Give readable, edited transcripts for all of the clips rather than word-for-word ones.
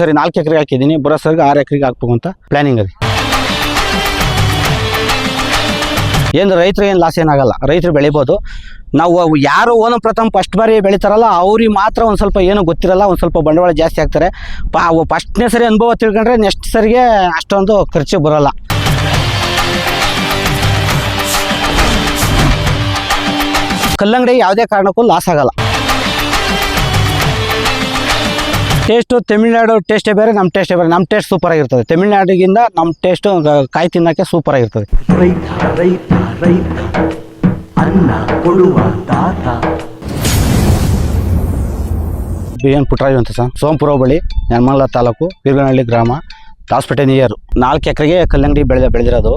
ಸರಿ 4 ಎಕರೆಗೆ ಹಾಕಿದ್ದೀನಿ, ಬರೋ ಸರಿಗೆ 6 ಎಕರೆಗೆ ಹಾಕ್ಬೇಕು ಅಂತ ಪ್ಲಾನಿಂಗ್ ಇದೆ. ಏನು ರೈತರಿಗೆ ಏನು ಲಾಸ್ ಏನಾಗಲ್ಲ, ರೈತರು ಬೆಳಿಬೋದು. ನಾವು ಯಾರು ಪ್ರಥಮ ಫಸ್ಟ್ ಬಾರಿ ಬೆಳಿತಾರಲ್ಲ ಅವ್ರಿಗೆ ಮಾತ್ರ ಒಂದು ಸ್ವಲ್ಪ ಏನೂ ಗೊತ್ತಿರಲ್ಲ, ಒಂದು ಸ್ವಲ್ಪ ಬಂಡವಾಳ ಜಾಸ್ತಿ ಆಗ್ತಾರೆ. ಫಸ್ಟ್ನೇ ಸರಿ ಅನುಭವ ತಿಳ್ಕೊಂಡ್ರೆ ನೆಕ್ಸ್ಟ್ ಸರಿಗೆ ಅಷ್ಟೊಂದು ಖರ್ಚು ಬರೋಲ್ಲ. ಕಲ್ಲಂಗಡಿ ಯಾವುದೇ ಕಾರಣಕ್ಕೂ ಲಾಸ್ ಆಗಲ್ಲ. ಟೇಸ್ಟು ತಮಿಳ್ನಾಡು ಟೇಸ್ಟೇ ಬೇರೆ, ನಮ್ಮ ಟೇಸ್ಟೇ ಬೇರೆ. ನಮ್ಮ ಟೇಸ್ಟ್ ಸೂಪರ್ ಆಗಿರ್ತದೆ. ತಮಿಳ್ನಾಡಿಗಿಂತ ನಮ್ಮ ಟೇಸ್ಟು ಕಾಯಿ ತಿನ್ನೋಕ್ಕೆ ಸೂಪರ್ ಆಗಿರ್ತದೆ. ಅನ್ನ ಕೊಡುವ ತಾತ BN ಪುಟ್ಟರಾಜು ಅಂತ ಸರ್, ಸೋಂಪುರ ಬಳಿ, ನೆಲಮಂಗಲ ತಾಲೂಕು, ಬೀರ್ಗನಹಳ್ಳಿ ಗ್ರಾಮ, ಹಾಸ್ಪಿಟಲ್ ನಿಯರು. 4 ಎಕರೆಗೆ ಕಲ್ಲಂಗಡಿ ಬೆಳೆದಿರೋದು.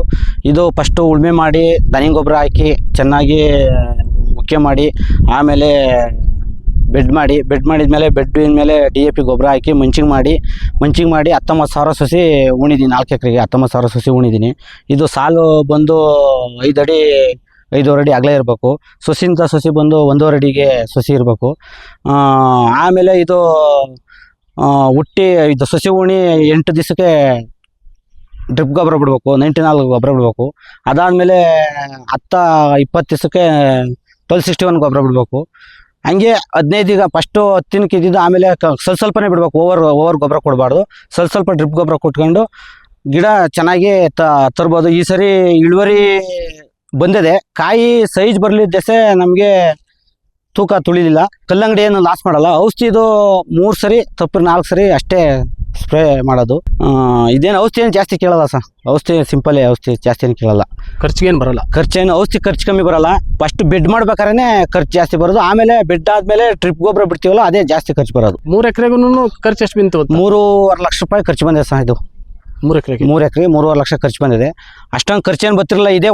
ಇದು ಫಸ್ಟು ಉಳುಮೆ ಮಾಡಿ ದನಿ ಗೊಬ್ಬರ ಹಾಕಿ ಚೆನ್ನಾಗಿ ಮುಖ್ಯ ಮಾಡಿ, ಆಮೇಲೆ ಬೆಡ್ ಮಾಡಿದ್ಮೇಲೆ ಬೆಡ್ಡಿನ ಮೇಲೆ DAP ಗೊಬ್ಬರ ಹಾಕಿ ಮಂಚಿಂಗ್ ಮಾಡಿ 19,000 ಸಸಿ ಉಣಿದ್ದೀನಿ. 4 ಎಕರೆಗೆ 19,000 ಸಸಿ ಉಣಿದ್ದೀನಿ. ಇದು ಸಾಲು ಬಂದು 5 ಅಡಿ ಅಗಲ ಇರಬೇಕು. ಸಸಿಂತ ಸಸಿ ಬಂದು 1.5 ಅಡಿಗೆ ಸಸಿ ಇರಬೇಕು. ಆಮೇಲೆ ಇದು ಹುಟ್ಟಿ ಇದು ಸಸಿ ಉಣಿ 8 ದಿವಸಕ್ಕೆ ಡ್ರಿಪ್ ಗೊಬ್ಬರ ಬಿಡಬೇಕು, 94 ಗೊಬ್ಬರ ಬಿಡಬೇಕು. ಅದಾದಮೇಲೆ 10-20 ದಿವಸಕ್ಕೆ 1261 ಗೊಬ್ಬರ ಬಿಡಬೇಕು. ಹಂಗೆ 15 ಈಗ ಫಸ್ಟು 10 ದಿನಕ್ಕೆ ಇದ್ದಿದ್ದು, ಆಮೇಲೆ ಸ್ವಲ್ಪನೇ ಬಿಡಬೇಕು. ಓವರ್ ಗೊಬ್ಬರ ಕೊಡಬಾರ್ದು. ಸ್ವಲ್ಪ ಡ್ರಿಪ್ ಗೊಬ್ಬರ ಕೊಟ್ಕೊಂಡು ಗಿಡ ಚೆನ್ನಾಗಿ ತರ್ಬೋದು. ಈ ಸರಿ ಇಳುವರಿ ಬಂದಿದೆ. ಕಾಯಿ ಸೈಜ್ ಬರಲಿದ್ದೆಸೆ ನಮಗೆ ತೂಕ ತುಳಿಲಿಲ್ಲ. ಕಲ್ಲಂಗಡಿ ಏನು ಲಾಸ್ ಮಾಡಲ್ಲ. ಔಷಧಿದು 3 ಸರಿ ತಪ್ಪು 4 ಸರಿ ಅಷ್ಟೇ ಸ್ಪ್ರೇ ಮಾಡೋದು. ಇದೇನು ಔಷಧಿ ಏನು ಜಾಸ್ತಿ ಕೇಳಲ್ಲ ಸರ್. ಔಷಧಿ ಸಿಂಪಲ್, ಔಷಧಿ ಜಾಸ್ತಿ ಏನು ಕೇಳಲ್ಲ. ಖರ್ಚಿಗೇನು ಬರಲ್ಲ. ಔಷಧಿ ಖರ್ಚು ಕಮ್ಮಿ ಬರಲ್ಲ. ಫಸ್ಟ್ ಬೆಡ್ ಮಾಡ್ಬೇಕಾದ್ರೆ ಖರ್ಚು ಜಾಸ್ತಿ ಬರೋದು. ಆಮೇಲೆ ಬೆಡ್ ಆದಮೇಲೆ ಡ್ರಿಪ್ ಗೊಬ್ಬರ ಬಿಡ್ತೀವಲ್ಲ, ಅದೇ ಜಾಸ್ತಿ ಖರ್ಚು ಬರೋದು. 3 ಎಕರೆಗೂ ಖರ್ಚು ಎಷ್ಟು ಬಿಂತು? 3.5 ಲಕ್ಷ ರೂಪಾಯಿ ಖರ್ಚು ಬಂದಿದೆ ಸರ್. ಇದು 3 ಎಕರೆಗೆ 3.5 ಲಕ್ಷ ಖರ್ಚು ಬಂದಿದೆ. ಅಷ್ಟೊಂದು ಖರ್ಚೇನು ಬರ್ತಿರಲಿಲ್ಲ. ಇದೇ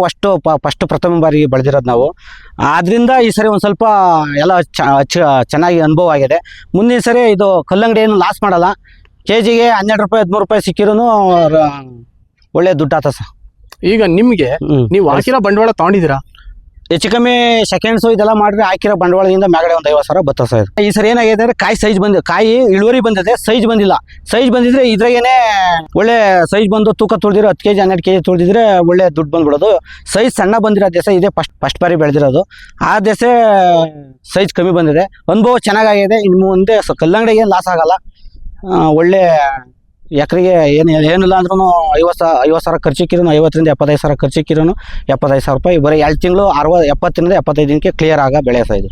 ಫಸ್ಟ್ ಪ್ರಥಮ ಬಾರಿಗೆ ಬೆಳೆದಿರೋದು ನಾವು. ಆದ್ದರಿಂದ ಈ ಸರಿ ಒಂದು ಸ್ವಲ್ಪ ಎಲ್ಲ ಚೆನ್ನಾಗಿ ಅನುಭವ ಆಗಿದೆ. ಮುಂದಿನ ಸರಿ ಇದು ಕಲ್ಲಂಗಡಿ ಏನು ಲಾಸ್ ಮಾಡಲ್ಲ. ಕೆಜಿಗೆ 12 ರೂಪಾಯಿ 13 ರೂಪಾಯಿ ಸಿಕ್ಕಿರೂ ಒಳ್ಳೆ ದುಡ್ಡು ಆತ ಸರ್. ಈಗ ನಿಮಗೆ ನೀವು ಹಾಕಿರೋ ಬಂಡವಾಳ ತಗೊಂಡಿದ್ದೀರಾ? ಹೆಚ್ಚು ಕಮ್ಮಿ ಸೆಕೆಂಡ್ಸು ಇದೆಲ್ಲ ಮಾಡಿದ್ರೆ ಹಾಕಿರೋ ಬಂಡವಾಳದಿಂದ ಮ್ಯಾಗಡೆ ಒಂದು 50,000 ಬತ್ತ ಸರ್. ಈ ಸರಿ ಏನಾಗಿದೆ ಅಂದರೆ ಕಾಯಿ ಇಳುವರಿ ಬಂದಿದೆ, ಸೈಜ್ ಬಂದಿಲ್ಲ. ಸೈಜ್ ಬಂದಿದ್ರೆ ಇದ್ರಾಗೇನೆ ಒಳ್ಳೆ ಸೈಜ್ ಬಂದು ತೂಕ ತುಳಿದಿರೋ 10 kg 12 kg ತುಳಿದಿದ್ರೆ ಒಳ್ಳೆ ದುಡ್ಡು ಬಂದ್ಬಿಡೋದು. ಸೈಜ್ ಸಣ್ಣ ಬಂದಿರೋ ದೆಸೆ ಇದೇ ಫಸ್ಟ್ ಬಾರಿ ಬೆಳೆದಿರೋದು. ಆ ದೆಸೆ ಸೈಜ್ ಕಮ್ಮಿ ಬಂದಿದೆ. ಅನುಭವ ಚೆನ್ನಾಗಾಗಿದೆ. ಇನ್ನು ಮುಂದೆ ಕಲ್ಲಂಗಡಿಗೆ ಏನು ಲಾಸ್ ಆಗಲ್ಲ. ಒಳ್ಳೆ ಎಕರೆಗೆ ಏನಿಲ್ಲ ಅಂದ್ರೂ 50,000 ಖರ್ಚಿಕ್ಕಿರೂ 50ರಿಂದ 75,000 ಖರ್ಚಿಕ್ಕಿರೂ 75,000 ರೂಪಾಯಿ ಬರೀ 2 ತಿಂಗಳು 70ರಿಂದ 75 ದಿನಕ್ಕೆ ಕ್ಲಿಯರ್ ಆಗ ಬೆಳೆ ಸಹ ಇದು.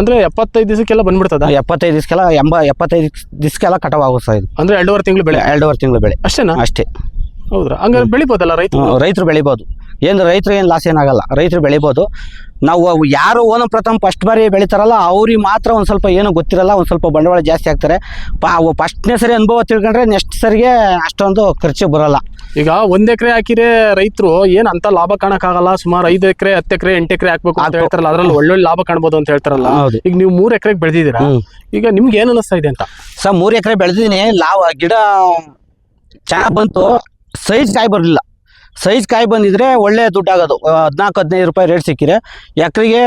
ಅಂದರೆ 75 ದಿವಸಕ್ಕೆಲ್ಲ ಬಂದ್ಬಿಡ್ತದ? 75 ದಿವಸಕ್ಕೆಲ್ಲ 75 ದಿವಸಕ್ಕೆಲ್ಲ ಕಟಾವ್ ಆಗುತ್ತೆ ಸರ್ ಇದು. ಅಂದರೆ 2.5 ತಿಂಗಳು ಬೆಳೆ. 2.5 ತಿಂಗಳು ಬೆಳೆ ಅಷ್ಟೇನಾ? ಅಷ್ಟೇ. ಹೌದ್ರಾ? ಹಂಗಾರೆ ಬೆಳಿಬೋದಲ್ಲ ರೈತರು ಬೆಳಿಬೋದು. ರೈತರಿಗೆ ಏನು ಲಾಸ್ ಏನಾಗಲ್ಲ, ರೈತರು ಬೆಳಿಬೋದು. ನಾವು ಯಾರು ಪ್ರಥಮ ಫಸ್ಟ್ ಬಾರಿ ಬೆಳಿತಾರಲ್ಲ ಅವ್ರಿಗೆ ಮಾತ್ರ ಒಂದು ಸ್ವಲ್ಪ ಏನೂ ಗೊತ್ತಿರಲ್ಲ, ಒಂದು ಸ್ವಲ್ಪ ಬಂಡವಾಳ ಜಾಸ್ತಿ ಆಗ್ತಾರೆ. ಫಸ್ಟ್ನೇ ಸರಿ ಅನುಭವ ತಿಳ್ಕೊಂಡ್ರೆ ನೆಕ್ಸ್ಟ್ ಸರಿಗೆ ಅಷ್ಟೊಂದು ಖರ್ಚು ಬರೋಲ್ಲ. ಈಗ 1 ಎಕರೆ ಹಾಕಿದ್ರೆ ರೈತರು ಏನು ಅಂತ ಲಾಭ ಕಾಣಕ್ಕಾಗಲ್ಲ. ಸುಮಾರು 5 ಎಕರೆ 10 ಎಕರೆ 8 ಎಕರೆ ಹಾಕ್ಬೇಕು ಅಂತ ಹೇಳ್ತಾರಲ್ಲ, ಅದ್ರಲ್ಲಿ ಒಳ್ಳೊಳ್ಳೆ ಲಾಭ ಕಾಣ್ಬೋದು ಅಂತ ಹೇಳ್ತಾರಲ್ಲ. ಈಗ ನೀವು 3 ಎಕರೆಗೆ ಬೆಳೆದಿದ್ದೀರಾ. ಈಗ ನಿಮ್ಗೆ ಏನು ಅನಿಸ್ತಾ ಇದೆ ಅಂತ? ಸರ್ 3 ಎಕರೆ ಬೆಳೆದಿದ್ದೀನಿ. ಗಿಡ ಚೆನ್ನಾಗಿ ಬಂತು. ಸೈಜ್ ಕಾಯಿ ಬರಲಿಲ್ಲ. ಸೈಜ್ ಕಾಯಿ ಬಂದಿದ್ರೆ ಒಳ್ಳೆ ದುಡ್ಡಾಗೋದು. 14-15 ರೂಪಾಯಿ ರೇಟ್ ಸಿಕ್ಕಿರೆ ಎಕರೆಗೆ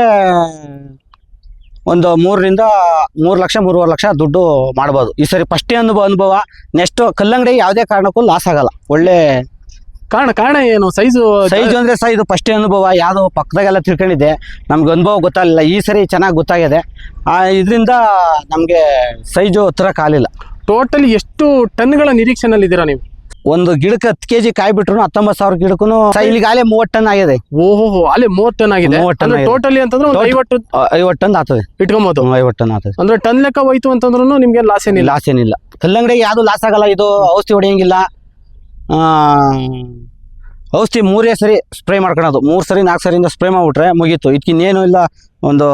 ಒಂದು 3 ಲಕ್ಷ 3.5 ಲಕ್ಷ ದುಡ್ಡು ಮಾಡ್ಬೋದು. ಈ ಸರಿ ಫಸ್ಟೇ ಅನುಭವ. ನೆಕ್ಸ್ಟ್ ಕಲ್ಲಂಗಡಿ ಯಾವುದೇ ಕಾರಣಕ್ಕೂ ಲಾಸ್ ಆಗಲ್ಲ. ಒಳ್ಳೆ ಕಾರಣ ಏನು? ಸೈಜು ಅಂದರೆ ಸರ್ ಇದು ಫಸ್ಟೇ ಅನುಭವ. ಯಾವುದೋ ಪಕ್ಕದಾಗೆಲ್ಲ ತಿಳ್ಕೊಂಡಿದ್ದೆ, ನಮ್ಗೆ ಅನುಭವ ಗೊತ್ತಾಗಲಿಲ್ಲ. ಈ ಸರಿ ಚೆನ್ನಾಗಿ ಗೊತ್ತಾಗಿದೆ. ಇದರಿಂದ ನಮಗೆ ಸೈಜು ಹತ್ತಿರಕ್ಕಾಗಲಿಲ್ಲ. ಟೋಟಲಿ ಎಷ್ಟು ಟನ್ಗಳ ನಿರೀಕ್ಷೆನಲ್ಲಿ ಇದ್ದೀರಾ ನೀವು? ಒಂದು ಗಿಡಕ್ಕೆ 10 kg ಕಾಯಿ ಬಿಟ್ರು 19,000 ಗಿಡಕ್ಕೂ ಇಲ್ಲಿಗೆ ಆಲೆ 30 ಟನ್ ಆಗಿದೆ. ಓಹೋ, ಅಲ್ಲೇ 30 ಟನ್ ಆಗಿದೆ. ಟೋಟಲಿ ಅಂತಂದ್ರೆ 50 ಟನ್ ಆಗ್ತದೆ. ಇಟ್ಕೊಂಬೋದು 50 ಟನ್ ಆಗ್ತದೆ. ಅಂದ್ರೆ ಟನ್ ಲೆಕ್ಕ ಹೋಯ್ತು ಅಂತಂದ್ರೂ ನಿಮ್ಗೆ ಲಾಸ್ ಏನಿಲ್ಲ. ಕಲ್ಲಂಗಡಿ ಯಾವುದು ಲಾಸ್ ಆಗಲ್ಲ. ಇದು ಔಷಧಿ ಹೊಡೆಯಂಗಿಲ್ಲ. ಔಷಧಿ 3 ಸರಿ ಸ್ಪ್ರೇ ಮಾಡ್ಕೊಳೋದು. 3 ಸರಿ 4 ಸರಿಯಿಂದ ಸ್ಪ್ರೇ ಮಾಡಿಬಿಟ್ರೆ ಮುಗೀತು. ಇದಕ್ಕಿನ್ನೇನು ಇಲ್ಲ. ಒಂದು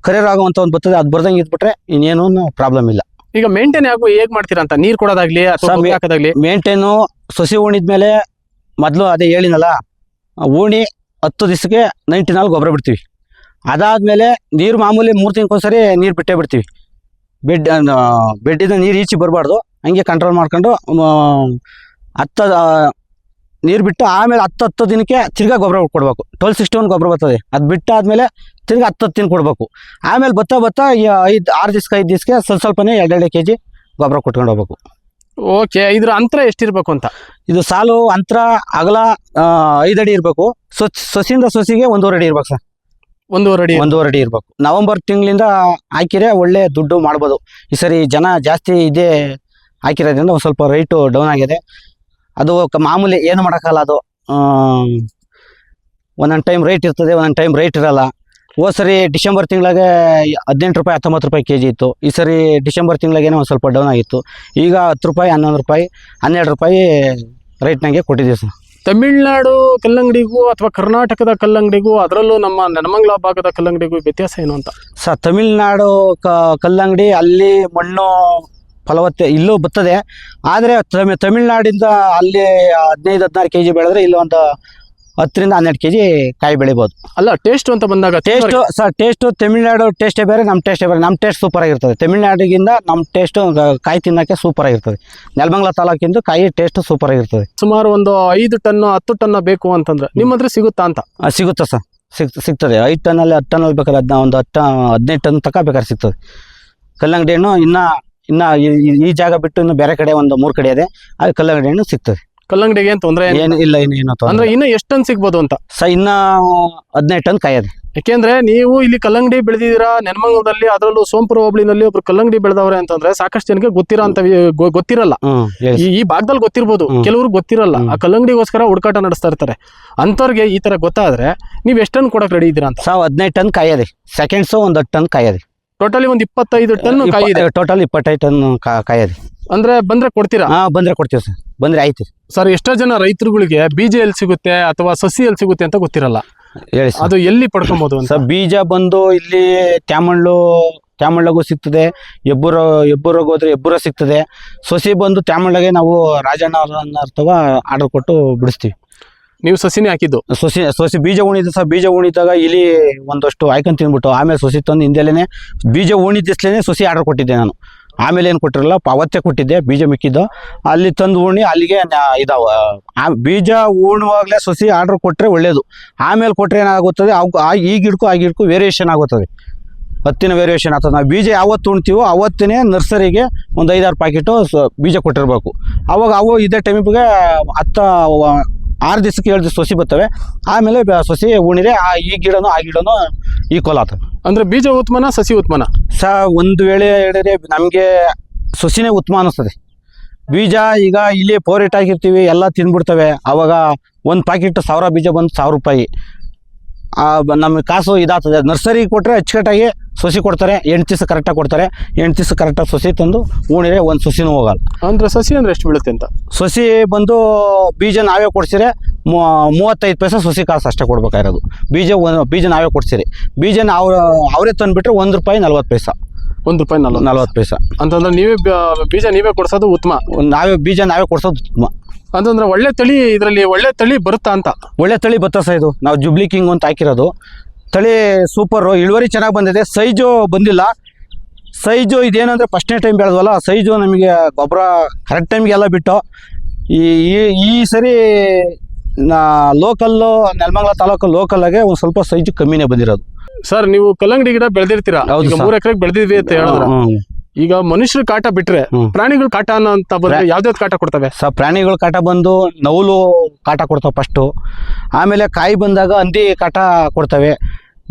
ಕರಿಯರ್ ಆಗುವಂಥ ಒಂದು ಬರ್ತದೆ, ಅದು ಬರ್ದಂಗೆ ಇದ್ಬಿಟ್ರೆ ಇನ್ನೇನು ಪ್ರಾಬ್ಲಮ್ ಇಲ್ಲ. ಈಗ ಮೇಂಟೈನ್ ಹೇಗ್ ಮಾಡ್ತೀರಾ ಅಂತ? ನೀರು ಕೊಡೋದಾಗ್ಲಿ ಹಾಕೋದಾಗ್ಲಿ? ಮೇಂಟೈನು ಸಸಿ ಉಣಿದ್ಮೇಲೆ ಮೊದಲು ಅದೇ ಹೇಳಿನಲ್ಲ, ಉಣಿ 10 ದಿವಸಕ್ಕೆ 94 ಗೊಬ್ಬರ ಬಿಡ್ತೀವಿ. ಅದಾದಮೇಲೆ ನೀರು ಮಾಮೂಲಿ 3 ತಿಂಗಳಿಗೊಂದ್ಸರಿ ನೀರು ಬಿಟ್ಟೇ ಬಿಡ್ತೀವಿ. ಬೆಡ್ಡಿಂದ ನೀರು ಈಚೆ ಬರಬಾರ್ದು. ಹಂಗೆ ಕಂಟ್ರೋಲ್ ಮಾಡ್ಕೊಂಡು 10 ನೀರು ಬಿಟ್ಟು ಆಮೇಲೆ 10 ದಿನಕ್ಕೆ ತಿರ್ಗಾ ಗೊಬ್ಬರ ಕೊಡಬೇಕು. 1261 ಗೊಬ್ಬರ ಬರ್ತದೆ. ಅದು ಬಿಟ್ಟಾದ್ಮೇಲೆ ತಿರ್ಗಾ 10 ದಿನ ಕೊಡಬೇಕು. ಆಮೇಲೆ ಬತ್ತಾ 5-6 ದಿವಸಕ್ಕೆ 5 ದಿವಸಕ್ಕೆ ಸ್ವಲ್ಪನೇ 2-2 kg ಗೊಬ್ಬರ ಕೊಟ್ಕೊಂಡು ಹೋಗ್ಬೇಕು. ಓಕೆ, ಇದ್ರ ಅಂತರ ಎಷ್ಟಿರ್ಬೇಕು ಅಂತ? ಇದು ಸಾಲು ಅಂತರ ಅಗಲ 5 ಅಡಿ ಇರಬೇಕು. ಸೊಸಿಯಿಂದ ಸೊಸಿಗೆ 1.5 ಅಡಿ ಇರ್ಬೇಕು ಸರ್. 1.5 ಅಡಿ ಇರ್ಬೇಕು. ನವೆಂಬರ್ ತಿಂಗಳಿಂದ ಹಾಕಿದ್ರೆ ಒಳ್ಳೆ ದುಡ್ಡು ಮಾಡ್ಬೋದು. ಈ ಸರಿ ಜನ ಜಾಸ್ತಿ ಇದೇ ಹಾಕಿರೋದ್ರಿಂದ ಒಂದು ಸ್ವಲ್ಪ ರೈಟು ಡೌನ್ ಆಗಿದೆ. ಅದು ಮಾಮೂಲಿ ಏನು ಮಾಡೋಕ್ಕಲ್ಲ. ಅದು ಒಂದೊಂದು ಟೈಮ್ ರೇಟ್ ಇರ್ತದೆ, ಒಂದೊಂದು ಟೈಮ್ ರೇಟ್ ಇರಲ್ಲ. ಹೋದ ಸರಿ ಡಿಸೆಂಬರ್ ತಿಂಗಳಿಗೆ 18 ರೂಪಾಯಿ 19 ರೂಪಾಯಿ ಕೆಜಿ ಇತ್ತು. ಈ ಸರಿ ಡಿಸೆಂಬರ್ ತಿಂಗಳಿಗೇನೆ ಒಂದು ಸ್ವಲ್ಪ ಡೌನ್ ಆಗಿತ್ತು. ಈಗ 10 ರೂಪಾಯಿ 11 ರೂಪಾಯಿ 12 ರೂಪಾಯಿ ರೇಟ್ನಾಗೆ ಕೊಟ್ಟಿದ್ದೀವಿ ಸರ್. ತಮಿಳ್ನಾಡು ಕಲ್ಲಂಗಡಿಗೂ ಅಥವಾ ಕರ್ನಾಟಕದ ಕಲ್ಲಂಗಡಿಗೂ, ಅದರಲ್ಲೂ ನಮ್ಮ ನೆಲಮಂಗಲ ಭಾಗದ ಕಲ್ಲಂಗಡಿಗೂ ವ್ಯತ್ಯಾಸ ಏನು ಅಂತ? ಸರ್, ತಮಿಳ್ನಾಡು ಕಲ್ಲಂಗಡಿ ಅಲ್ಲಿ ಮಣ್ಣು ಫಲವತ್ತೆ ಇಲ್ಲೂ ಬರ್ತದೆ. ಆದರೆ ತಮಿಳ್ನಾಡಿಂದ ಅಲ್ಲಿ 15-16 ಕೆಜಿ ಬೆಳೆದ್ರೆ ಇಲ್ಲಿ ಒಂದು 10ರಿಂದ 12 ಕೆಜಿ ಕಾಯಿ ಬೆಳಿಬೋದು. ಅಲ್ಲ, ಟೇಸ್ಟ್ ಅಂತ ಬಂದಾಗ ಟೇಸ್ಟು ತಮಿಳ್ನಾಡು ಟೇಸ್ಟೇ ಬೇರೆ, ನಮ್ಮ ಟೇಸ್ಟೇ ಬೇರೆ. ನಮ್ಮ ಟೇಸ್ಟ್ ಸೂಪರ್ ಆಗಿರ್ತದೆ. ತಮಿಳ್ನಾಡಿಗಿಂದ ನಮ್ಮ ಟೇಸ್ಟು ಕಾಯಿ ತಿನ್ನೋಕ್ಕೆ ಸೂಪರ್ ಆಗಿರ್ತದೆ. ನೆಲಮಂಗಲ ತಾಲೂಕಿಂದ ಕಾಯಿ ಟೇಸ್ಟ್ ಸೂಪರ್ ಆಗಿರ್ತದೆ. ಸುಮಾರು ಒಂದು 5 ಟನ್ 10 ಟನ್ ಬೇಕು ಅಂತಂದ್ರೆ ನಿಮ್ಮ ಹತ್ರ ಸಿಗುತ್ತಾ ಅಂತ? ಸಿಗುತ್ತೆ ಸರ್, ಸಿಗ್ತದೆ. 5 ಟನ್ನಲ್ಲಿ 10 ಟನ್ ಬೇಕಾದ್ರೆ ಒಂದು 15 ಟನ್ ತನಕ ಬೇಕಾದ್ರೆ ಸಿಗ್ತದೆ. ಕಲ್ಲಂಗಡಿ ಹಣ್ಣು ಇನ್ನು ಈ ಜಾಗ ಬಿಟ್ಟು ಇನ್ನು ಬೇರೆ ಕಡೆ ಒಂದು 3 ಕಡೆ ಇದೆ. ಅದು ಕಲ್ಲಂಗಡಿ ಹಣ್ಣು ಸಿಗ್ತದೆ. ಕಲ್ಲಂಗಡಿಗೆ ಏನು ತೊಂದರೆ ಏನು ಇಲ್ಲ. ಏನು ಅಂದ್ರೆ ಇನ್ನು ಎಷ್ಟು ಟನ್ ಸಿಗ್ಬೋದು ಅಂತ? ಇನ್ನ 15 ಟನ್ ಕಾಯದೆ. ಯಾಕೆಂದ್ರೆ ನೀವು ಇಲ್ಲಿ ಕಲ್ಲಂಗಡಿ ಬೆಳೆದಿದ್ದೀರಾ ನೆಲಮಂಗಲದಲ್ಲಿ, ಅದರಲ್ಲೂ ಸೋಂಪುರ ಹೋಬಳಿನಲ್ಲಿ ಒಬ್ರು ಕಲ್ಲಂಗಡಿ ಬೆಳೆದವ್ರೆ ಅಂತಂದ್ರೆ ಸಾಕಷ್ಟು ಜನಕ್ಕೆ ಗೊತ್ತಿರಲ್ಲ. ಈ ಭಾಗದಲ್ಲಿ ಗೊತ್ತಿರ್ಬೋದು, ಕೆಲವ್ರಿಗೆ ಗೊತ್ತಿರಲ್ಲ. ಆ ಕಲ್ಲಂಗಡಿಗೋಸ್ಕರ ಹುಡುಕಾಟ ನಡೆಸ್ತಾ ಇರ್ತಾರೆ. ಅಂತವ್ರಿಗೆ ಈ ತರ ಗೊತ್ತಾದ್ರೆ ನೀವು ಎಷ್ಟು ಟನ್ ಕೊಡಕ್ ರೆಡಿ ಇದ್ದೀರಾ ಅಂತ? 15 ಟನ್ ಕಾಯದೆ. ಸೆಕೆಂಡ್ಸ್ ಒಂದು 10 ಟನ್ ಕಾಯದೆ. ಟೋಟಲಿ ಒಂದು 25 ಟನ್ ಕಾಯಿ ಇದೆ. ಟೋಟಲ್ 25 ಟನ್ ಕಾಯದೆ. ಅಂದ್ರೆ ಬಂದ್ರೆ ಕೊಡ್ತೀರಾ? ಬಂದ್ರೆ ಕೊಡ್ತೀವಿ ಸರ್. ಬಂದ್ರೆ ಆಯ್ತು ಸರ್. ಎಷ್ಟೋ ಜನ ರೈತರುಗಳಿಗೆ ಬೀಜ ಎಲ್ಲಿ ಸಿಗುತ್ತೆ ಅಥವಾ ಸಸಿ ಎಲ್ಲಿ ಸಿಗುತ್ತೆ ಅಂತ ಗೊತ್ತಿರಲ್ಲ. ಹೇಳಿ ಅದು ಎಲ್ಲಿ ಪಡ್ಕೊಬಹುದು ಸರ್? ಬೀಜ ಬಂದು ಇಲ್ಲಿ ತ್ಯಾಮಳ್ಳಗೂ ಸಿಗ್ತದೆ. ಹೆಬ್ಬೂರಿಗೆ ಹೋದ್ರೆ ಹೆಬ್ಬೂರ ಸಿಗ್ತದೆ. ಸಸಿ ಬಂದು ತ್ಯಾಮಳ್ಳಗೆ ನಾವು ರಾಜಣ್ಣ ಅಥವಾ ಆರ್ಡರ್ ಕೊಟ್ಟು ಬಿಡಿಸ್ತೀವಿ. ನೀವು ಸಸಿನೇ ಹಾಕಿದ್ದು? ಸಸಿ ಬೀಜ ಉಣಿದ ಸರ್. ಬೀಜ ಉಣಿದಾಗ ಇಲ್ಲಿ ಒಂದಷ್ಟು ಆಯ್ಕೊಂಡು ತಿಂದ್ಬಿಟ್ಟು ಆಮೇಲೆ ಸಸಿ ತಂದು ಹಿಂದೆಲೇನೆ ಬೀಜ ಉಣಿದಿಸ್ಲೇನೆ ಸಸಿ ಆರ್ಡರ್ ಕೊಟ್ಟಿದ್ದೆ ನಾನು. ಆಮೇಲೆ ಏನು ಕೊಟ್ಟಿರಲ್ಲ, ಅವತ್ತೇ ಕೊಟ್ಟಿದ್ದೆ ಬೀಜ ಮಿಕ್ಕಿದ್ದು. ಅಲ್ಲಿ ತಂದು ಉಣಿ ಅಲ್ಲಿಗೆ ಇದಾವ. ಬೀಜ ಉಣುವಾಗಲೇ ಸಸಿ ಆರ್ಡರ್ ಕೊಟ್ಟರೆ ಒಳ್ಳೇದು. ಆಮೇಲೆ ಕೊಟ್ಟರೆ ಏನಾಗುತ್ತದೆ, ಈ ಗಿಡಕ್ಕೂ ವೇರಿಯೇಷನ್ ಆಗುತ್ತದೆ. ಹತ್ತಿನ ವೇರಿಯೇಷನ್ ಆಗ್ತದೆ. ನಾವು ಬೀಜ ಯಾವತ್ತು ಉಣ್ತೀವೋ ಅವತ್ತಿನೇ ನರ್ಸರಿಗೆ ಒಂದು 5-6 ಪ್ಯಾಕೆಟು ಬೀಜ ಕೊಟ್ಟಿರಬೇಕು. ಅವಾಗ ಅವು ಇದೇ ಟೈಮಿಗೆ 6 ದಿವಸಕ್ಕೆ 7 ದಿವಸ ಸಸಿ ಬರ್ತವೆ. ಆಮೇಲೆ ಸಸಿ ಉಣಿದ್ರೆ ಈ ಗಿಡನೂ ಆ ಗಿಡನೂ ಈಕ್ವಲ್ ಆಗ್ತದೆ. ಅಂದ್ರೆ ಬೀಜ ಉತ್ಮನ ಸಸಿ ಉತ್ಮನ ಒಂದು ವೇಳೆ ಹೇಳಿದ್ರೆ ನಮಗೆ ಸಸಿನೇ ಉತ್ತಮ ಅನ್ನಿಸ್ತದೆ. ಬೀಜ ಈಗ ಇಲ್ಲಿ ಪೋರೇಟ್ ಆಗಿರ್ತೀವಿ, ಎಲ್ಲ ತಿಂದ್ಬಿಡ್ತವೆ. ಅವಾಗ ಒಂದು ಪ್ಯಾಕೆಟ್ 1000 ಬೀಜ ಬಂದು 1000 ರೂಪಾಯಿ. ನಮಗೆ ಕಾಸು ಇದಾಗ್ತದೆ. ನರ್ಸರಿಗೆ ಕೊಟ್ಟರೆ ಅಚ್ಚುಕಟ್ಟಾಗಿ ಸಸಿ ಕೊಡ್ತಾರೆ. 8 ದಿವಸ ಕರೆಕ್ಟಾಗಿ ಕೊಡ್ತಾರೆ. 8 ದಿವಸ ಕರೆಕ್ಟಾಗಿ ಸಸಿ ತಂದು ಉಣಿದ್ರೆ ಒಂದು ಸಸಿನೂ ಹೋಗಲ್ಲ. ಅಂದ್ರೆ ಸಸಿ ಅಂದ್ರೆ ಎಷ್ಟು ಬೀಳುತ್ತೆ ಅಂತ? ಸಸಿ ಬಂದು ಬೀಜ ನಾವೇ ಕೊಡ್ಸಿರೆ 35 ಪೈಸೆ ಸಸಿ ಕಾಸು ಅಷ್ಟೇ ಕೊಡ್ಬೇಕಾಗಿರೋದು. ಬೀಜ ನಾವೇ ಕೊಡ್ಸಿರಿ. ಬೀಜನ ಅವರೇ ತಂದುಬಿಟ್ರೆ ₹1.40. ₹1.40 ಅಂತಂದ್ರೆ ಬೀಜ ನೀವೇ ಕೊಡ್ಸೋದು ಉತ್ತಮ. ಬೀಜ ನಾವೇ ಕೊಡ್ಸೋದು ಉತ್ತಮ. ಅಂತಂದ್ರೆ ಒಳ್ಳೆ ತಳಿ, ಇದರಲ್ಲಿ ಒಳ್ಳೆ ತಳಿ ಬರುತ್ತಾ ಅಂತ? ಒಳ್ಳೆ ತಳಿ ಬತ್ತ ಸರ್. ಇದು ನಾವು ಜುಬ್ಲಿ ಕಿಂಗ್ ಅಂತ ಹಾಕಿರೋದು ತಳಿ ಸೂಪರು. ಇಳುವರಿ ಚೆನ್ನಾಗಿ ಬಂದಿದೆ. ಸೈಜು ಬಂದಿಲ್ಲ. ಸೈಜು ಇದೇನಂದರೆ ಫಸ್ಟ್ನೇ ಟೈಮ್ ಬೆಳೆದ್ವಲ್ಲ, ಸೈಜು ನಮಗೆ ಗೊಬ್ಬರ ಕರೆಕ್ಟ್ ಟೈಮ್ಗೆ ಎಲ್ಲ ಬಿಟ್ಟು ಈ ಸರಿ ಲೋಕಲ್ಲು ನೆಲಮಂಗಲ ತಾಲೂಕು ಲೋಕಲ್ಲಾಗೆ ಒಂದು ಸ್ವಲ್ಪ ಸೈಜು ಕಮ್ಮಿನೇ ಬಂದಿರೋದು. ಸರ್, ನೀವು ಕಲ್ಲಂಗಡಿ ಗಿಡ ಬೆಳೆದಿರ್ತೀರಾ, 3 ಎಕರೆಗೆ ಬೆಳೆದಿದ್ವಿ ಅಂತ ಹೇಳಿದ್ರೆ, ಈಗ ಮನುಷ್ಯರ ಕಾಟ ಬಿಟ್ರೆ ಪ್ರಾಣಿಗಳ ಕಾಟ ಅಂತ ಬಂದ್ರೆ ಯಾವ್ದಾವ್ದು ಕಾಟ ಕೊಡ್ತವೆ ಸರ್? ಪ್ರಾಣಿಗಳ ಕಾಟ ಬಂದು ನೌಲು ಕಾಟ ಕೊಡ್ತಾವೆ ಫಸ್ಟು. ಆಮೇಲೆ ಕಾಯಿ ಬಂದಾಗ ಹಂದಿ ಕಾಟ ಕೊಡ್ತವೆ.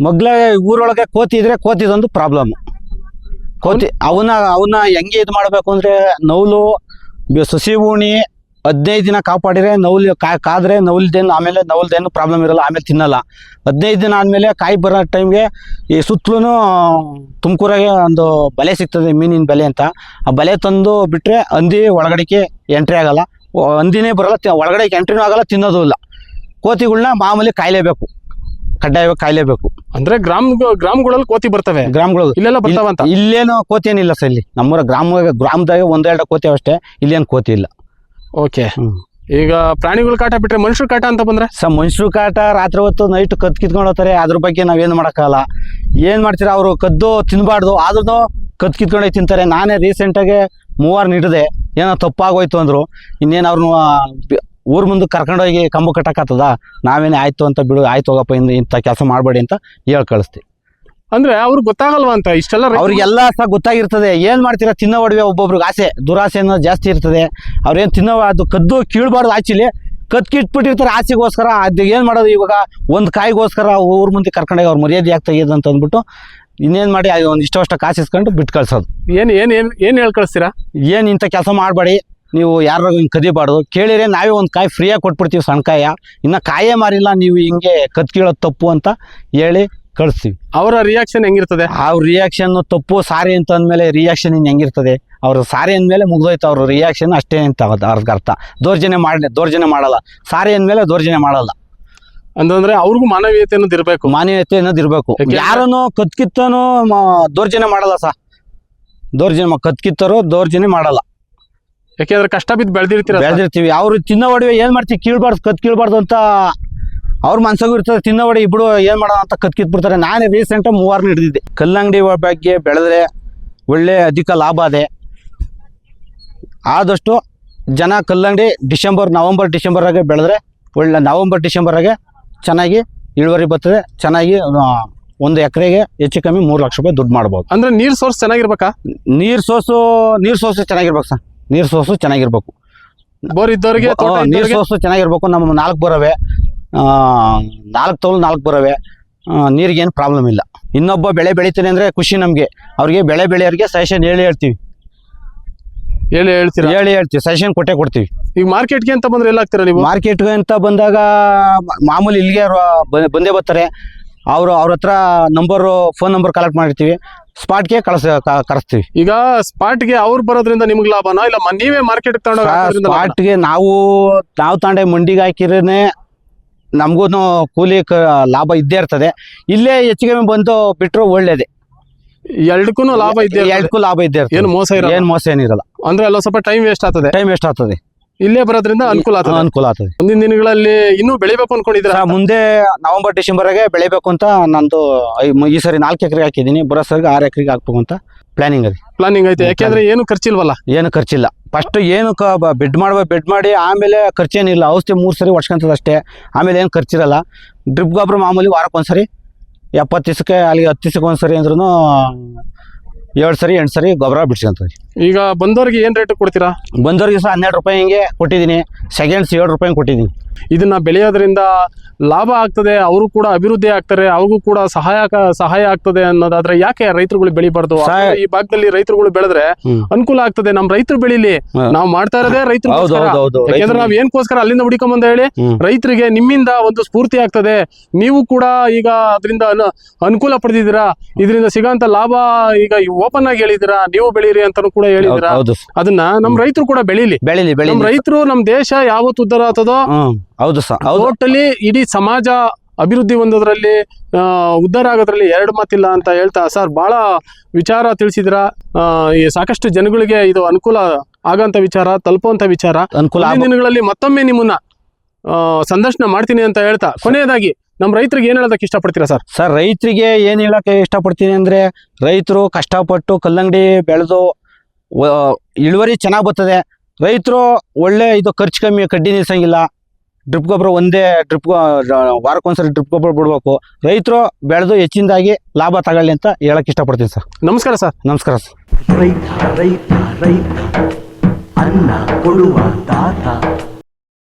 ಮೊದಲೇ ಊರೊಳಗೆ ಕೋತಿ ಇದ್ರೆ ಕೋತಿದೊಂದು ಪ್ರಾಬ್ಲಮ್. ಅವನ್ನ ಹೆಂಗೆ ಇದು ಮಾಡಬೇಕು ಅಂದರೆ, ನೌಲು ಸಸಿ ಉಣಿ 15 ದಿನ ಕಾಪಾಡಿದ್ರೆ ನೌಲು ಕಾದ್ರೆ ನೌಲ್ದೇನು ಪ್ರಾಬ್ಲಮ್ ಇರಲ್ಲ. ಆಮೇಲೆ ತಿನ್ನಲ್ಲ. 15 ದಿನ ಆದಮೇಲೆ ಕಾಯಿ ಬರೋ ಟೈಮ್ಗೆ ಈ ಸುತ್ತಲೂ ತುಮಕೂರಾಗೆ ಒಂದು ಬಲೆ ಸಿಗ್ತದೆ, ಮೀನಿನ ಬಲೆ ಅಂತ. ಆ ಬಲೆ ತಂದು ಬಿಟ್ಟರೆ ಹಂದಿ ಒಳಗಡೆಗೆ ಎಂಟ್ರಿ ಆಗಲ್ಲ. ಹಂದಿನೇ ಬರಲ್ಲ, ಒಳಗಡೆಗೆ ಎಂಟ್ರಿನೂ ಆಗಲ್ಲ, ತಿನ್ನೋದು ಇಲ್ಲ. ಕೋತಿಗಳನ್ನ ಮಾಮೂಲಿ ಕಾಯಲೇಬೇಕು, ಕಡ್ಡಾಯವಾಗಿ ಕಾಯಲೇಬೇಕು. ಅಂದ್ರೆ ಗ್ರಾಮಗಳಲ್ಲಿ ಕೋತಿ ಬರ್ತವೆ, ಗ್ರಾಮಗಳು ಇಲ್ಲೆಲ್ಲ ಬರ್ತಾವಂತ? ಇಲ್ಲೇನು ಕೋತಿ ಏನಿಲ್ಲ ಸರ್. ಇಲ್ಲಿ ನಮ್ಮೂರ ಗ್ರಾಮದಾಗ 1-2 ಕೋತಿ ಅಷ್ಟೇ. ಇಲ್ಲೇನು ಕೋತಿ ಇಲ್ಲ. ಓಕೆ. ಈಗ ಪ್ರಾಣಿಗಳ ಕಾಟ ಬಿಟ್ರೆ ಮನುಷ್ಯರ ಕಾಟ ಅಂತ ಬಂದ್ರೆ ಸರ್, ಮನುಷ್ಯರ ಕಾಟ ರಾತ್ರಿ ಹೊತ್ತು ನೈಟ್ ಕಿತ್ಕೊಂಡು ಹೋಗ್ತಾರೆ. ಅದ್ರ ಬಗ್ಗೆ ನಾವೇನು ಮಾಡೋಕ್ಕಾಗಲ್ಲ. ಏನು ಮಾಡ್ತೀರಾ, ಅವರು ಕದ್ದು ತಿನ್ನಬಾರ್ದು, ಆದ್ರೂ ಕಿತ್ಕೊಂಡೋಗಿ ತಿಂತಾರೆ. ನಾನೇ ರೀಸೆಂಟಾಗಿ 3 ಹಿಡಿದೆ. ಏನೋ ತಪ್ಪಾಗೋಯ್ತು ಅಂದರು. ಇನ್ನೇನು ಅವ್ರನ್ನ ಊರ್ ಮುಂದೆ ಕರ್ಕೊಂಡೋಗಿ ಕಂಬ ಕಟ್ಟಕ್ಕಾಗ್ತದ? ನಾವೇನೇ ಆಯ್ತು ಅಂತ ಬಿಡು, ಆಯ್ತು ಹೋಗಪ್ಪ, ಇಂಥ ಕೆಲಸ ಮಾಡಬೇಡಿ ಅಂತ ಹೇಳಿ ಕಳಿಸ್ತೀವಿ. ಅಂದ್ರೆ ಅವ್ರಿಗೆ ಗೊತ್ತಾಗಲ್ವಾ ಅಂತ ಇಷ್ಟೆಲ್ಲ ಅವ್ರಿಗೆಲ್ಲ ಸಹ ಗೊತ್ತಾಗಿರ್ತದೆ. ಏನ್ ಮಾಡ್ತೀರಾ, ತಿನ್ನೋ ಒಡವೆ ಒಬ್ಬೊಬ್ರಿಗೆ ಆಸೆ ದುರಾಸೆ ಅನ್ನೋದು ಜಾಸ್ತಿ ಇರ್ತದೆ. ಅವ್ರೇನ್ ತಿನ್ನೋ ಅದು ಕದ್ದು ಕೀಳ್ಬಾರ್ದು, ಆಕ್ಚುಲಿ ಕತ್ಕಿಟ್ಬಿಟ್ಟಿರ್ತಾರೆ ಆಸೆಗೋಸ್ಕರ. ಅದು ಏನ್ ಮಾಡೋದು ಇವಾಗ, ಒಂದು ಕಾಯಿಗೋಸ್ಕರ ಊರ್ ಮುಂದೆ ಕರ್ಕೊಂಡೋಗಿ ಅವ್ರ ಮರ್ಯಾದೆ ಆಗ್ತಾ ಇದೆ ಅಂತ ಅಂದ್ಬಿಟ್ಟು ಇನ್ನೇನ್ ಮಾಡಿ ಒಂದು ಇಷ್ಟ ಕಾಸು ಇಸ್ಕೊಂಡು ಬಿಟ್ಟು ಕಳ್ಸೋದು. ಏನ್ ಹೇಳ್ ಕಳಿಸ್ತೀರಾ? ಏನ್ ಇಂಥ ಕೆಲಸ ಮಾಡಬೇಡಿ ನೀವು, ಯಾರು ಹಿಂಗೆ ಕದಿಬಾರ್ದು. ಕೇಳಿದ್ರೆ ನಾವೇ ಒಂದು ಕಾಯಿ ಫ್ರೀಯಾಗಿ ಕೊಟ್ಬಿಡ್ತೀವಿ, ಸಣ್ಣ ಕಾಯ, ಇನ್ನು ಕಾಯೇ ಮಾರಿಲ್ಲ ನೀವು ಹಿಂಗೆ ಕತ್ಕೀಳೋದು ತಪ್ಪು ಅಂತ ಹೇಳಿ ಕಳಿಸ್ತೀವಿ. ಅವರ ರಿಯಾಕ್ಷನ್ ಹೆಂಗಿರ್ತದೆ? ಅವ್ರ ರಿಯಾಕ್ಷನ್ ತಪ್ಪು ಸಾರಿ ಅಂತ ಅಂದಮೇಲೆ ರಿಯಾಕ್ಷನ್ ಇನ್ನು ಹೆಂಗಿರ್ತದೆ? ಅವ್ರು ಸಾರಿ ಅಂದಮೇಲೆ ಮುಗ್ದೋಯ್ತು ಅವ್ರ ರಿಯಾಕ್ಷನ್, ಅಷ್ಟೇ ಅಂತ ಅವ್ರಿಗೆ ಅರ್ಥ. ದೌರ್ಜನ್ಯ ಮಾಡಲ್ಲ, ಸಾರಿ ಅಂದಮೇಲೆ ದೌರ್ಜನ್ಯ ಮಾಡಲ್ಲ. ಅಂತಂದ್ರೆ ಅವ್ರಿಗೂ ಮಾನವೀಯತೆ ಅನ್ನೋದು ಇರಬೇಕು. ಮಾನವೀಯತೆ ಅನ್ನೋದು ಇರಬೇಕು. ಯಾರನ್ನು ಕತ್ಕಿತ್ತನೋ ದೌರ್ಜನ್ಯ ಮಾಡಲ್ಲ ಕತ್ಕಿತ್ತರೋ ದೌರ್ಜನ್ಯ ಮಾಡಲ್ಲ. ಯಾಕೆಂದ್ರೆ ಕಷ್ಟ ಬಿದ್ದು ಬೆಳೆದಿರ್ತೀವಿ. ಅವ್ರು ತಿನ್ನೋ ಒಡವೆ ಏನ್ ಮಾಡ್ತೀವಿ, ಕೀಳ್ಬಾರ್ದು ಅಂತ ಅವ್ರ ಮನ್ಸಾಗೂ ಇರ್ತದೆ. ತಿನ್ನೋ ಒಡೆ ಇಬ್ರು ಏನ್ ಮಾಡೋಣ ಅಂತ ಕತ್ಕಿತ್ಬಿಡ್ತಾರೆ. ನಾನೇ ರೀಸೆಂಟ್ 3 ಹಿಡಿದಿದ್ದೆ. ಕಲ್ಲಂಗಡಿ ಬಗ್ಗೆ ಬೆಳೆದ್ರೆ ಒಳ್ಳೆ ಅಧಿಕ ಲಾಭ ಇದೆ. ಆದಷ್ಟು ಜನ ಕಲ್ಲಂಗಡಿ ನವಂಬರ್ ಡಿಸೆಂಬರಾಗೆ ಬೆಳೆದ್ರೆ ಒಳ್ಳೆ ನವಂಬರ್ ಡಿಸೆಂಬರಾಗೆ ಚೆನ್ನಾಗಿ ಇಳುವರಿ ಬರ್ತದೆ. ಚೆನ್ನಾಗಿ ಒಂದು ಎಕರೆಗೆ ಹೆಚ್ಚು ಕಮ್ಮಿ 3 ಲಕ್ಷ ರೂಪಾಯಿ ದುಡ್ಡು ಮಾಡ್ಬೋದು. ಅಂದ್ರೆ ನೀರ್ ಸೋರ್ಸ್ ಚೆನ್ನಾಗಿರ್ಬೇಕಾ? ನೀರ್ ಸೋರ್ಸು ಚೆನ್ನಾಗಿರ್ಬೇಕು ಸರ್. ನೀರ್ ಸೋರ್ಸು ಚೆನ್ನಾಗಿರ್ಬೇಕು. ಬೋರ್ ಇದ್ದವ್ರಿಗೆ ನೀರ್ ಸೋರ್ಸು ಚೆನ್ನಾಗಿರ್ಬೇಕು. ನಮ್ಮ 4 ಬರವೆ, 4 ತೋಲು 4 ಬರವೆ. ನೀರಿಗೇನು ಪ್ರಾಬ್ಲಮ್ ಇಲ್ಲ. ಇನ್ನೊಬ್ಬ ಬೆಳೆ ಬೆಳಿತೀನಿ ಅಂದ್ರೆ ಖುಷಿ ನಮ್ಗೆ. ಅವ್ರಿಗೆ ಬೆಳೆ ಬೆಳೆಯೋರಿಗೆ ಸಜೆಷನ್ ಹೇಳ್ತೀವಿ. ಹೇಳ್ತೀವಿ ಸಜೆಷನ್ ಕೊಡ್ತೀವಿ. ಈಗ ಮಾರ್ಕೆಟ್ಗೆ ಅಂತ ಬಂದ್ರೆ ಎಲ್ಲ ಹಾಕ್ತೀರಾ ನೀವು? ಮಾರ್ಕೆಟ್ಗೆ ಅಂತ ಬಂದಾಗ ಮಾಮೂಲಿ ಇಲ್ಲಿಗೆ ಬಂದೇ ಬರ್ತಾರೆ. ಅವ್ರ ಹತ್ರ ಫೋನ್ ನಂಬರ್ ಕಲೆಕ್ಟ್ ಮಾಡಿರ್ತೀವಿ. ಸ್ಪಾಟ್ಗೆ ಕಳಿಸ್ತೀವಿ. ಈಗ ಸ್ಪಾಟ್ಗೆ ಅವ್ರು ಬರೋದ್ರಿಂದ ನಿಮ್ಗೆ ಲಾಭನಾ ಇಲ್ಲ ನೀವೇ ಮಾರ್ಕೆಟ್ ಸ್ಪಾಟ್ಗೆ ನಾವು ತಾಂಡೆ ಮಂಡಿಗೆ ಹಾಕಿರೇನೆ ನಮಗೂ ಕೂಲಿ ಲಾಭ ಇದ್ದೇ ಇರ್ತದೆ. ಇಲ್ಲೇ ಹೆಚ್ಚಿಗೆ ಬಂದು ಬಿಟ್ಟರು ಒಳ್ಳೇದೇ. ಎರಡಕ್ಕೂ ಲಾಭ ಇದ್ದೇ ಇರ್ತದೆ. ಏನು ಮೋಸ ಏನಿರಲ್ಲ. ಅಂದ್ರೆ ಅಲ್ಲ ಸ್ವಲ್ಪ ಟೈಮ್ ವೇಸ್ಟ್ ಆಗ್ತದೆ. ಇಲ್ಲೇ ಬರೋದ್ರಿಂದ ಅನುಕೂಲ ಆಗ್ತದೆ. ಮುಂದಿನ ದಿನಗಳಲ್ಲಿ ಇನ್ನೂ ಬೆಳಿಬೇಕು ಅನ್ಕೊಂಡಿದ್ರೆ ಮುಂದೆ ನವಂಬರ್ ಡಿಸೆಂಬರ್ಗೆ ಬೆಳಿಬೇಕು ಅಂತ ನಂದು ಈ ಸರಿ 4 ಎಕರೆಗೆ ಹಾಕಿದ್ದೀನಿ. ಬರೋ ಸರಿಗೆ 6 ಎಕರೆಗೆ ಹಾಕ್ಬೇಕು ಅಂತ ಪ್ಲಾನಿಂಗ್ ಐತೆ. ಯಾಕೆಂದ್ರೆ ಏನು ಖರ್ಚಿಲ್ವಲ್ಲ? ಏನು ಖರ್ಚಿಲ್ಲ. ಫಸ್ಟ್ ಏನು ಬೆಡ್ ಮಾಡಿ ಆಮೇಲೆ ಖರ್ಚೇನಿಲ್ಲ. ಔಷಧಿ 3 ಸರಿ ಹೊಡ್ಸ್ಕೊಂತದ ಅಷ್ಟೇ. ಆಮೇಲೆ ಏನು ಖರ್ಚಿರಲ್ಲ. ಡ್ರಿಪ್ ಗೊಬ್ಬರ ಮಾಮೂಲಿ ವಾರಕ್ಕೊಂದ್ಸರಿ, 70 ದಿವಸಕ್ಕೆ ಅಲ್ಲಿ 10 ದಿವಸಕ್ಕೆ ಒಂದ್ಸರಿ ಅಂದ್ರೂ 7 ಸರಿ 8 ಸರಿ ಗೊಬ್ಬರ ಬಿಡ್ಸ್ಕೊಂತದೆ. ಈಗ ಬಂದವ್ರಿಗೆ ಏನ್ ರೇಟ್ ಕೊಡ್ತೀರಾ? ಬಂದವ್ರಿಗೆ ಸಹ 12 ರೂಪಾಯಿ ಹಿಂಗೆ ಕೊಟ್ಟಿದ್ದೀನಿ. ಸೆಕೆಂಡ್ಸ್ 7 ರೂಪಾಯಿ ಕೊಟ್ಟಿದ್ದೀನಿ. ಇದನ್ನ ಬೆಳೆಯೋದ್ರಿಂದ ಲಾಭ ಆಗ್ತದೆ, ಅವರು ಕೂಡ ಅಭಿವೃದ್ಧಿ ಆಗ್ತಾರೆ, ಅವ್ರಿಗೂ ಕೂಡ ಸಹಾಯ ಆಗ್ತದೆ ಅನ್ನೋದಾದ್ರೆ ಯಾಕೆ ರೈತರುಗಳು ಬೆಳಿಬಾರ್ದು? ಈ ಭಾಗದಲ್ಲಿ ರೈತರುಗಳು ಬೆಳೆದ್ರೆ ಅನುಕೂಲ ಆಗ್ತದೆ. ನಮ್ ರೈತರು ಬೆಳಿಲಿ. ನಾವು ಮಾಡ್ತಾ ಇರೋದೇ ರೈತರು. ಯಾಕಂದ್ರೆ ನಾವ್ ಏನ್ಕೋಸ್ಕರ ಅಲ್ಲಿಂದ ಹುಡಿಕೊಂಬಂದ ಹೇಳಿ ರೈತರಿಗೆ ನಿಮ್ಮಿಂದ ಒಂದು ಸ್ಫೂರ್ತಿ ಆಗ್ತದೆ. ನೀವು ಕೂಡ ಈಗ ಅದರಿಂದ ಅನುಕೂಲ ಪಡೆದಿದ್ದೀರಾ. ಇದರಿಂದ ಸಿಗೋಂತ ಲಾಭ ಈಗ ಓಪನ್ ಆಗಿ ಹೇಳಿದಿರಾ. ನೀವು ಬೆಳೀರಿ ಅಂತಾನು ಕೂಡ ಹೇಳಿದಿರಾ. ಅದನ್ನ ನಮ್ ರೈತರು ಕೂಡ ಬೆಳಿಲಿ. ನಮ್ ರೈತರು ನಮ್ ದೇಶ ಯಾವತ್ತು ಉದ್ಧಾರ ಆಗ್ತದೋ ಟೋಟಲಿ ಇಡೀ ಸಮಾಜ ಅಭಿವೃದ್ಧಿ ಹೊಂದೋದ್ರಲ್ಲಿ ಉದ್ಧಾರ ಆಗೋದ್ರಲ್ಲಿ 2 ಮಾತಿಲ್ಲ ಅಂತ ಹೇಳ್ತಾ ಸರ್ ಬಹಳ ವಿಚಾರ ತಿಳಿಸಿದ್ರ. ಸಾಕಷ್ಟು ಜನಗಳಿಗೆ ಇದು ಅನುಕೂಲ ಆಗಂತ ವಿಚಾರ, ತಲುಪುವಂತ ವಿಚಾರ. ದಿನಗಳಲ್ಲಿ ಮತ್ತೊಮ್ಮೆ ನಿಮ್ಮನ್ನ ಸಂದರ್ಶನ ಮಾಡ್ತೀನಿ ಅಂತ ಹೇಳ್ತಾ ಕೊನೆಯದಾಗಿ ನಮ್ಮ ರೈತರಿಗೆ ಏನ್ ಹೇಳೋದಕ್ಕೆ ಇಷ್ಟಪಡ್ತೀರಾ ಸರ್? ಸರ್ ರೈತರಿಗೆ ಏನ್ ಹೇಳಕ್ಕೆ ಇಷ್ಟಪಡ್ತೀನಿ ಅಂದ್ರೆ, ರೈತರು ಕಷ್ಟಪಟ್ಟು ಕಲ್ಲಂಗಡಿ ಬೆಳೆದು ಇಳುವರಿ ಚೆನ್ನಾಗಿ ಬರ್ತದೆ. ರೈತರು ಒಳ್ಳೆ ಇದು ಖರ್ಚು ಕಮ್ಮಿ, ಕಡ್ಡಿ ನಿಲ್ಸಂಗಿಲ್ಲ. ಡ್ರಿಪ್ ಗೊಬ್ಬರ ವಾರಕ್ಕೊಂದ್ಸರಿ ಡ್ರಿಪ್ ಗೊಬ್ಬರ ಬಿಡ್ಬೇಕು. ರೈತರು ಬೆಳೆದು ಹೆಚ್ಚಿನದಾಗಿ ಲಾಭ ತಗೊಳ್ಳಿ ಅಂತ ಹೇಳಕ್ ಇಷ್ಟಪಡ್ತೀನಿ ಸರ್. ನಮಸ್ಕಾರ ಸರ್. ನಮಸ್ಕಾರ ಸರ್. ರೈತ ಅನ್ನ ಕೊಡುವ ದಾತ.